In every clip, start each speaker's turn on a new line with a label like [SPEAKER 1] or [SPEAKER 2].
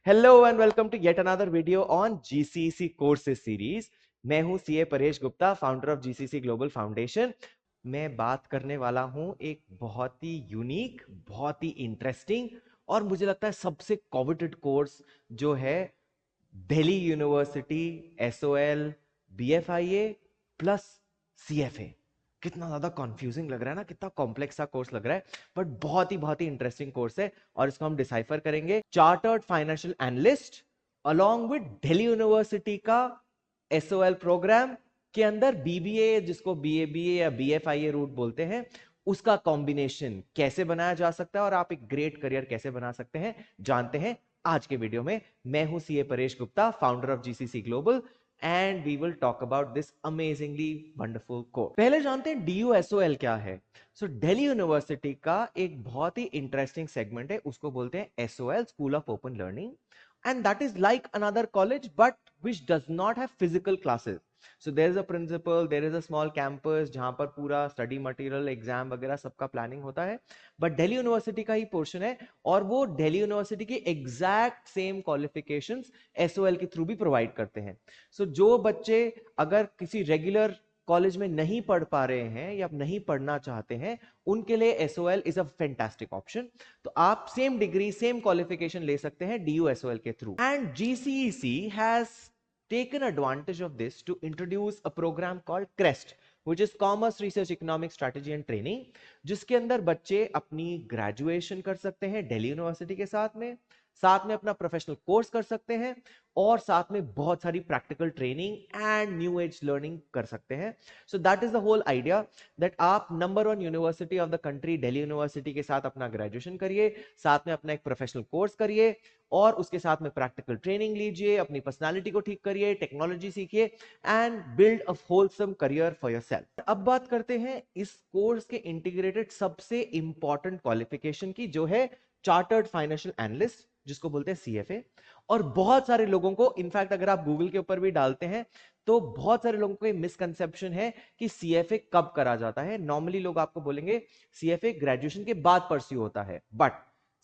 [SPEAKER 1] Hello and welcome to yet another video on GCC courses series. मैं हूं CA Paresh Gupta, founder of GCC global foundation. मैं बात करने वाला हूं एक बहुत ही यूनिक, बहुत ही इंटरेस्टिंग और मुझे लगता है सबसे कॉवेटेड कोर्स जो है Delhi university SOL BFIA plus CFA. कितना ज्यादा कंफ्यूजिंग लग रहा है ना, कितना कॉम्प्लेक्स सा कोर्स लग रहा है, बट बहुत ही इंटरेस्टिंग कोर्स है और इसको हम डिसाइफर करेंगे। Chartered financial analyst along with Delhi university का एसओएल प्रोग्राम के अंदर बीबीए, जिसको बीएबीए या बीएफआईए रूट बोलते हैं, उसका कॉम्बिनेशन कैसे बनाया जा सकता है और आप एक ग्रेट करियर कैसे बना सकते हैं, जानते हैं आज के वीडियो में। मैं हूं CA Paresh Gupta, founder of GCC global, and we will talk about this amazingly wonderful course. पहले जानते हैं डीयूएसओएल क्या है। सो दिल्ली यूनिवर्सिटी का एक बहुत ही इंटरेस्टिंग सेगमेंट है, उसको बोलते हैं SOL, school of open learning, and that is like another college but which does not have physical classes. So there is a principal, there is a small campus जहां पर पूरा स्टडी मटेरियल, एग्जाम वगैरह सबका planning होता है, but Delhi university का ही portion है और वो दिल्ली यूनिवर्सिटी की एग्जैक्ट सेम क्वालिफिकेशंस एसओएल के थ्रू भी प्रोवाइड करते हैं। सो जो बच्चे अगर किसी रेगुलर कॉलेज में नहीं पढ़ पा रहे हैं या नहीं पढ़ना चाहते हैं, उनके लिए SOL is a fantastic option. तो आप सेम डिग्री, सेम क्वालिफिकेशन ले सकते हैं डीयूएसओएल के through. And GCEC has taken advantage of this to introduce a program called CREST, which is Commerce Research Economic Strategy and Training, जिसके अंदर बच्चे अपनी ग्रेजुएशन कर सकते हैं दिल्ली यूनिवर्सिटी के साथ में अपना प्रोफेशनल कोर्स कर सकते हैं और साथ में बहुत सारी practical training and new age learning कर सकते हैं। So that is the whole idea, that आप number 1 university of the country Delhi university के साथ अपना ग्रेजुएशन करिए, साथ में अपना एक प्रोफेशनल कोर्स करिए और उसके साथ में प्रैक्टिकल ट्रेनिंग लीजिए, अपनी पर्सनालिटी को ठीक करिए, टेक्नोलॉजी सीखिए and build a wholesome career for yourself. अब बात करते हैं इस कोर्स के इंटीग्रेटेड सबसे इंपॉर्टेंट क्वालिफिकेशन की, जो है चार्टर्ड फाइनेंशियल एनालिस्ट, जिसको बोलते हैं सीएफए। और बहुत सारे लोगों को, इनफैक्ट अगर आप गूगल के ऊपर भी डालते हैं तो बहुत सारे लोगों को मिसकंसेप्शन है कि सीएफए कब करा जाता है। नॉर्मली लोग आपको बोलेंगे सीएफए ग्रेजुएशन के बाद परस्यू होता है, बट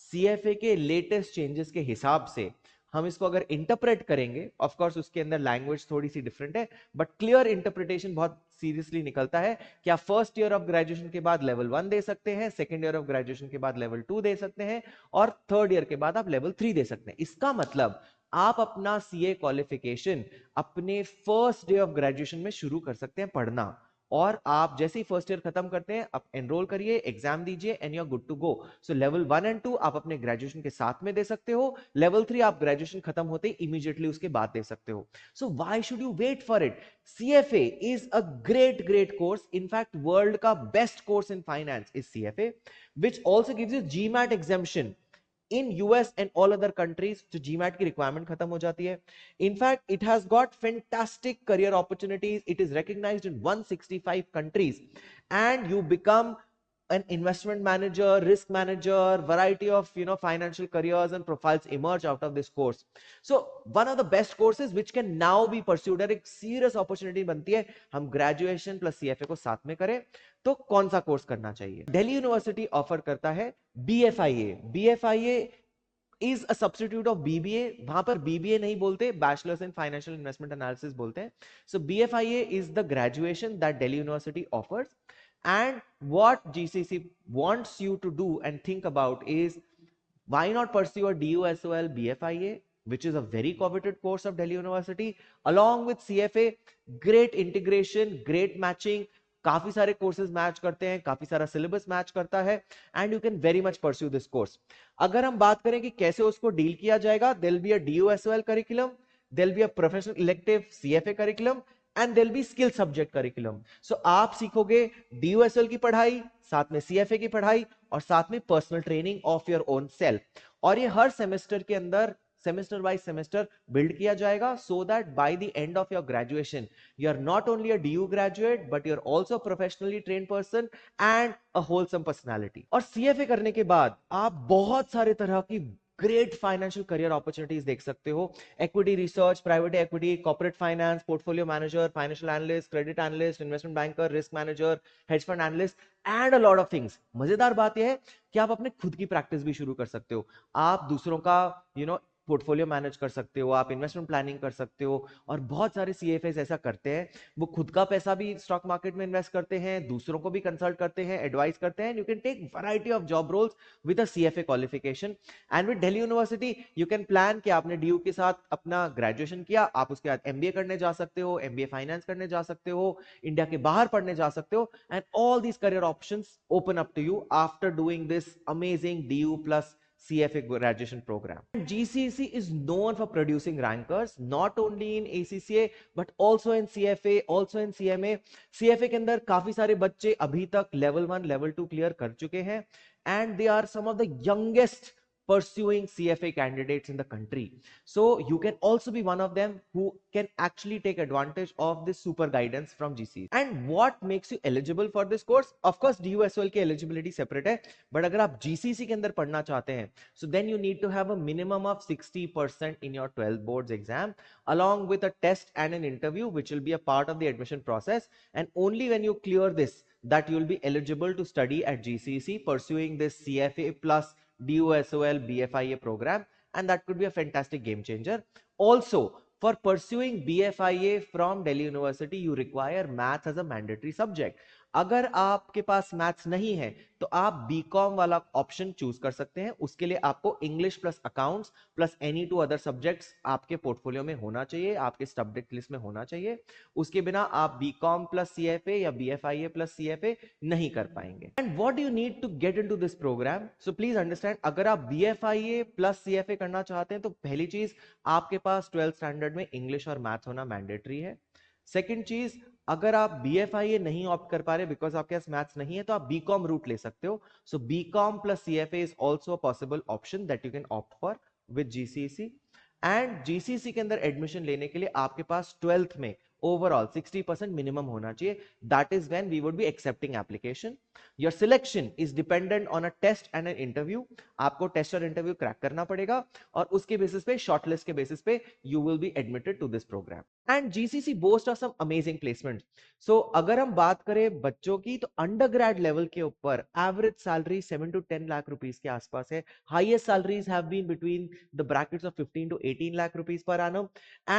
[SPEAKER 1] सीएफए के लेटेस्ट चेंजेस के हिसाब से हम इसको अगर इंटरप्रेट करेंगे, ऑफ कोर्स उसके अंदर लैंग्वेज थोड़ी सी डिफरेंट है, बट क्लियर इंटरप्रिटेशन बहुत सीरियसली निकलता है कि आप फर्स्ट ईयर ऑफ ग्रेजुएशन के बाद लेवल 1 दे सकते हैं, सेकंड ईयर ऑफ ग्रेजुएशन के बाद लेवल 2 दे सकते हैं और थर्ड ईयर के बाद आप लेवल 3 दे सकते हैं। इसका मतलब आप अपना सीए क्वालिफिकेशन अपने फर्स्ट डे ऑफ ग्रेजुएशन में शुरू कर सकते हैं पढ़ना, और आप जैसे ही फर्स्ट ईयर खत्म करते हैं आप एनरोल करिए, एग्जाम दीजिए and you are good to go. So level 1 and 2 आप अपने ग्रेजुएशन के साथ में दे सकते हो, लेवल 3 आप ग्रेजुएशन खत्म होते ही इमीडिएटली उसके बाद दे सकते हो। So why should you wait for it? CFA is a great course. In fact, world का best course in finance is CFA, which also gives you GMAT exemption in US and all other countries. तो GMAT की requirement खत्म हो जाती है. In fact, it has got fantastic career opportunities. It is recognized in 165 countries, and you become an investment manager, risk manager, variety of financial careers and profiles emerge out of this course. So one of the best courses which can now be pursued, और एक serious opportunity बनती है हम graduation plus CFA को साथ में करें, तो कौन सा कोर्स करना चाहिए? दिल्ली यूनिवर्सिटी ऑफर करता है BFIA. BFIA is a substitute of BBA. वहां पर बीबीए नहीं बोलते, bachelors in financial investment analysis बोलते हैं। So BFIA is the graduation that Delhi university offers, and what GCC wants you to do and think about is, why not pursue a DUSOL BFIA, which is a very coveted course of Delhi University, along with CFA. Great integration, great matching, काफी सारे courses match करते हैं, काफी सारा syllabus match करता है, and you can very much pursue this course. अगर हम बात करें कि कैसे उसको डील किया जाएगा, there will be a DUSOL curriculum, there will be a professional elective CFA curriculum and there will be skill subject curriculum. So आप सीखोगे DUSOL की पढ़ाई, साथ में CFA की पढ़ाई और साथ में personal training of your own self, और ये हर सेमेस्टर के अंदर सेमेस्टर बाय सेमेस्टर बिल्ड किया जाएगा, so that by the end of your graduation you are not only a DU graduate but you are also a professionally trained person and a wholesome personality. और CFA करने के बाद आप बहुत सारे तरह की ग्रेट फाइनेंशियल करियर अपॉर्चुनिटीज देख सकते हो। Equity research, private equity, corporate finance, portfolio manager, financial analyst, credit analyst, investment banker, risk manager, hedge fund analyst and a lot of things. मजेदार बात यह है कि आप अपने खुद की प्रैक्टिस भी शुरू कर सकते हो। आप दूसरों का पोर्टफोलियो मैनेज कर सकते हो, आप इन्वेस्टमेंट प्लानिंग कर सकते हो, और बहुत सारे सीएफएस ऐसा करते हैं, वो खुद का पैसा भी स्टॉक मार्केट में इन्वेस्ट करते हैं, दूसरों को भी कंसल्ट करते हैं, एडवाइस करते हैं। You can take variety of job roles with a CFA qualification. And with Delhi university you can plan कि आपने डीयू के साथ अपना ग्रेजुएशन किया, आप उसके बाद एमबीए करने जा सकते हो, एमबीए फाइनेंस करने जा सकते हो, इंडिया के बाहर पढ़ने जा सकते हो, and all these career options open up to you after doing this amazing DU plus CFA graduation program. GCC is known for producing rankers not only in ACCA but also in CFA, also in CMA. CFA के अंदर काफी सारे बच्चे अभी तक level 1, level 2 clear कर चुके हैं, and they are some of the youngest pursuing CFA candidates in the country. So you can also be one of them who can actually take advantage of this super guidance from GC. And what makes you eligible for this course? Of course, DUSOL की eligibility separate है, but अगर आप GCC के अंदर पढ़ना चाहते हैं, so then you need to have a minimum of 60% in your 12th boards exam, along with a test and an interview, which will be a part of the admission process. And only when you clear this, that you will be eligible to study at GCC pursuing this CFA plus DUSOL BFIA program, and that could be a fantastic game changer. Also, for pursuing BFIA from Delhi University, you require maths as a mandatory subject. अगर आपके पास maths नहीं है तो आप BCom वाला option choose कर सकते हैं। उसके लिए आपको English plus accounts plus any two other subjects आपके पोर्टफोलियो में होना चाहिए, आपके सब्जेक्ट लिस्ट में होना चाहिए। उसके बिना आप बीकॉम प्लस सीएफए या बीएफआईए प्लस सीएफए नहीं कर पाएंगे। And what do you need to get into this program? So please understand, अगर आप बीएफआईए प्लस सीएफए करना चाहते हैं तो पहली चीज, आपके पास 12th स्टैंडर्ड में इंग्लिश और मैथ्स होना मैंडेटरी है। सेकेंड चीज, अगर आप बीएफआईए नहीं ऑप्ट कर पा रहे बिकॉज आपके पास मैथ्स नहीं है, तो आप बीकॉम रूट ले सकते हो। So B Com plus CFA is also a possible option that you can opt for with GCC. And GCC के अंदर एडमिशन लेने के लिए आपके पास 12th में ओवरऑल 60% मिनिमम होना चाहिए। That is when we would be accepting application. Your selection is dependent on a test and an interview. आपको टेस्ट और इंटरव्यू क्रैक करना पड़ेगा और उसके बेसिस पे, शॉर्टलिस्ट के बेसिस पे you will be admitted to this program. And GCC boast of some amazing placement. So अगर हम बात करें बच्चों की, तो अंडर ग्रेड लेवल के ऊपर average salary 7 to 10 lakh rupees के आसपास है। Highest salaries have been between the brackets of 15 to 18 lakh rupees per annum,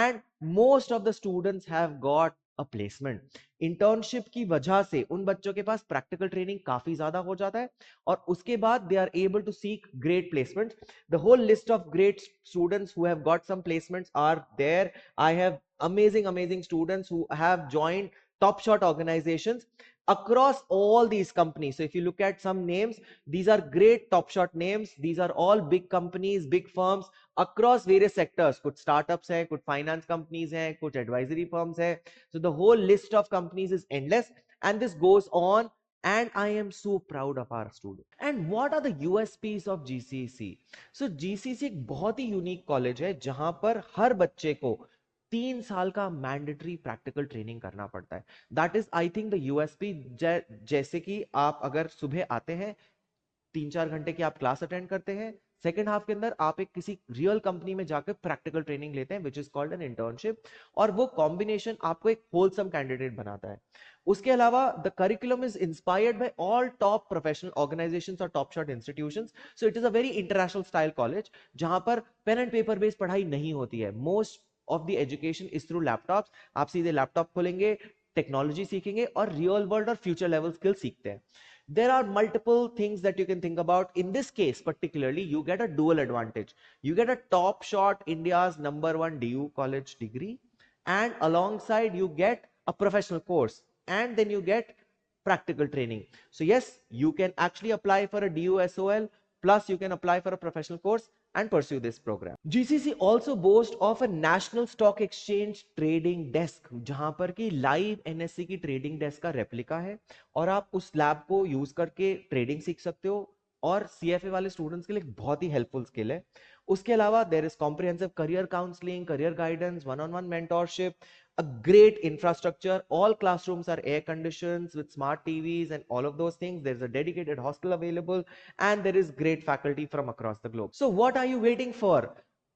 [SPEAKER 1] and most of the students have got a placement. Internship की वजह से उन बच्चों के पास प्रैक्टिकल ट्रेनिंग काफी ज्यादा हो जाता है और उसके बाद they are able to seek great placement. The whole list of great students who have got some placements are there. I have amazing students who have joined top shot organizations across all these companies. So if you look at some names, these are great top shot names. These are all big companies, big firms across various sectors. कुछ startups हैं, कुछ finance companies हैं, कुछ advisory firms हैं. So the whole list of companies is endless, and this goes on, and I am so proud of our students. And what are the USPs of GCC? So GCC एक बहुत ही unique college है जहां पर हर बच्चे को 3 साल का mandatory practical training करना पड़ता है। That is I think the USP. जैसे कि आप अगर सुबह आते हैं, 3-4 घंटे की आप क्लास अटेंड करते हैं, सेकेंड हाफ के अंदर आप एक किसी रियल कंपनी में जाकर प्रैक्टिकल ट्रेनिंग लेते हैं, which is called an internship, और वो कॉम्बिनेशन आपको एक होलसम कैंडिडेट बनाता है। उसके अलावा the curriculum is inspired by all top professional organisations और top shot institutions. So it is a very international style college जहां पर पेन एंड पेपर बेस्ड पढ़ाई नहीं होती है। Most of the education is through laptops. आप सीधे laptop खोलेंगे, टेक्नोलॉजी सीखेंगे और रियल वर्ल्ड और फ्यूचर लेवल स्किल सीखते हैं। There are multiple things that you can think about. In this case particularly, you get a dual advantage. You get a top shot India's #1 DU college degree, and alongside you get a professional course, and then you get practical training. So yes, you can actually apply for a DUSOL, plus you can apply for a professional course and pursue this program. GCC also boasts of a national stock exchange trading desk, जहां पर कि live NSE की trading desk का replica है और आप उस lab को यूज करके ट्रेडिंग सीख सकते हो, और CFA वाले स्टूडेंट्स के लिए बहुत ही हेल्पफुल स्किल है। उसके अलावा there is comprehensive career counselling, career guidance, one on one mentorship, a great infrastructure. All classrooms are air conditioned with smart TVs and all of those things. There's a dedicated hostel available, and there is great faculty from across the globe. So what are you waiting for?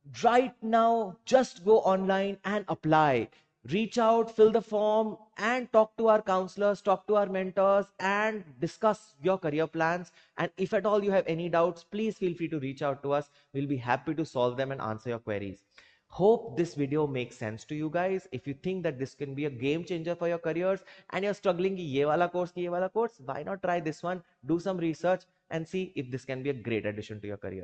[SPEAKER 1] Right now, just go online and apply. reach out, fill the form, and talk to our counselors, talk to our mentors, and discuss your career plans. And if at all you have any doubts, please feel free to reach out to us. We'll be happy to solve them and answer your queries. Hope this video makes sense to you guys. If you think that this can be a game changer for your careers and you're struggling ki ye wala course, why not try this one? Do some research and see if this can be a great addition to your career.